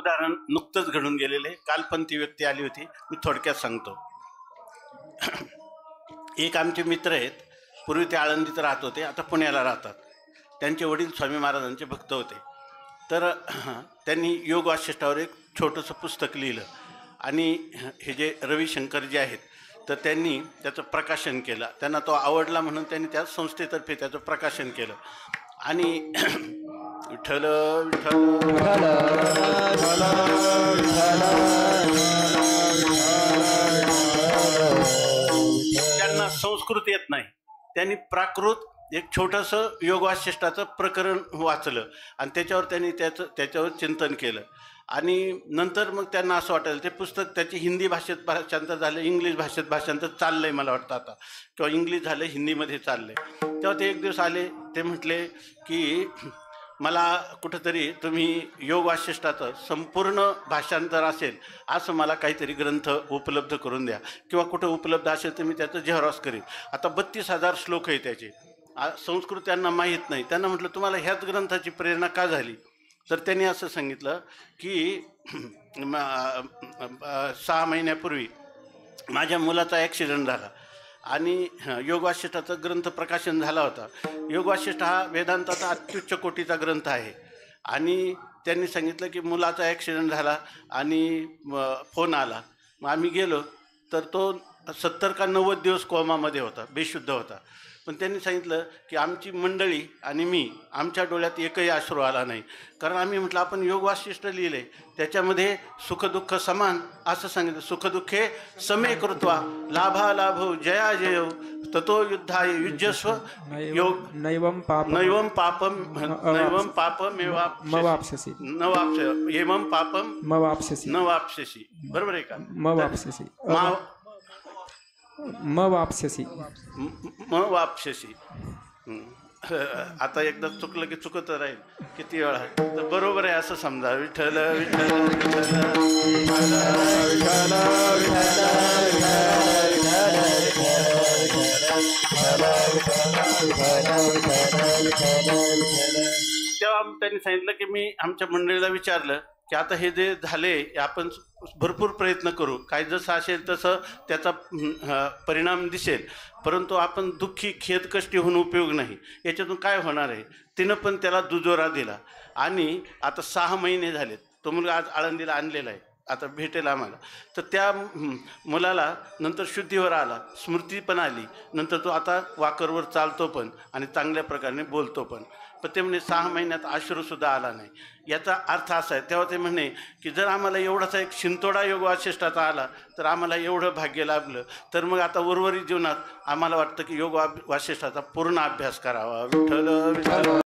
उदाहरण नुकतंच घडून गेलेले कालपंथी व्यक्ती आली होती, मी थोडक्यात सांगतो. एक आमचे मित्र आहेत, पूर्वी ते आळंदीत राहत होते, आता पुण्याला राहतात. त्यांचे वडील स्वामी महाराजांचे भक्त होते. तर त्यांनी योग वासिष्ठावर एक छोटंसं पुस्तक लिहिलं आणि हे जे रविशंकर जे आहेत तर त्यांनी त्याचं प्रकाशन केलं. त्यांना तो आवडला म्हणून त्यांनी त्या संस्थेतर्फे त्याचं प्रकाशन केलं. आणि विठ्ठल विठ्ठल त्यांना संस्कृत येत नाही, त्यांनी प्राकृत एक छोटंसं योग वासिष्ठाचं प्रकरण वाचलं आणि त्याच्यावर त्यांनी त्याच्यावर चिंतन केलं. आणि नंतर मग त्यांना असं वाटायला ते पुस्तक त्याची हिंदी भाषेत भाषांतर झालं, इंग्लिश भाषेत भाषांतर चाललं आहे मला वाटतं आता, किंवा इंग्लिश झालं हिंदीमध्ये चाललं आहे. तेव्हा ते एक दिवस आले, ते म्हटले की मला कुठंतरी तुम्ही योग वासिष्ठाचं संपूर्ण भाषांतर असेल असं मला काहीतरी ग्रंथ उपलब्ध करून द्या, किंवा कुठं उपलब्ध असेल तर मी त्याचं झेरॉक्स करीन. आता 32,000 श्लोक आहे त्याचे, संस्कृत त्यांना माहीत नाही. त्यांना म्हटलं तुम्हाला ह्याच ग्रंथाची प्रेरणा का झाली? तर त्यांनी असं सांगितलं की 6 महिन्यापूर्वी माझ्या मुलाचा ॲक्सिडेंट झाला आणि योग वासिष्ठाचा ग्रंथ प्रकाशन झाला होता. योग वासिष्ठ हा वेदांताचा अत्युच्च कोटीचा ग्रंथ आहे. आणि त्यांनी सांगितलं की मुलाचा ॲक्सिडेंट झाला आणि फोन आला. मग आम्ही गेलो तर तो 70 का 90 दिवस कोमामध्ये होता, बेशुद्ध होता. पण त्यांनी सांगितलं की आमची मंडळी आणि मी, आमच्या डोळ्यात एकही अश्रू आला नाही, कारण आम्ही म्हटलं आपण योग वासिष्ठ लिहिले, त्याच्यामध्ये सुखदुःख समान असं सांगितलं. सुखदुःखे समे कृत्वा लाभालाभो जया जयो ततो युद्धाय युज्यस्व योग नैवम पापम मवाप्स्यसि एवं पापम मवाप्स्यसि न वाप्स्यसि. बरोबर आहे का? मवाप्स्यसि वापशशी. आता एकदा चुकलं की चुकत राहील किती वेळा, तर बरोबर आहे असं समजा. विठ्ठल विठ्ठल तेव्हा त्यांनी सांगितलं की मी आमच्या मंडळीला विचारलं की आता हे जे झाले आपण भरपूर प्रयत्न करू, काय जसं असेल तसं त्याचा परिणाम दिसेल, परंतु आपण दुःखी खेदकष्टी होऊन उपयोग नाही, याच्यातून काय होणार आहे. तिनं पण त्याला दुजोरा दिला आणि आता 6 महिने झालेत. तो मुलगा आज आळंदीला आणलेला आहे, आता भेटेल आम्हाला. तर त्या मुलाला नंतर शुद्धीवर आला, स्मृती पण आली, नंतर तो आता वाकरवर चालतो पण आणि चांगल्या प्रकारे बोलतो पण. पण ते म्हणे 6 महिन्यात अश्रूसुद्धा आला नाही. याचा अर्थ असा आहे, तेव्हा ते म्हणे की जर आम्हाला एवढाचा एक शिंतोडा योग वासिष्ठाचा आला तर आम्हाला एवढं भाग्य लाभलं, तर मग आता उर्वरित जीवनात आम्हाला वाटतं की योग वासिष्ठाचा पूर्ण अभ्यास करावा. विठ्ठल विठ्ठल.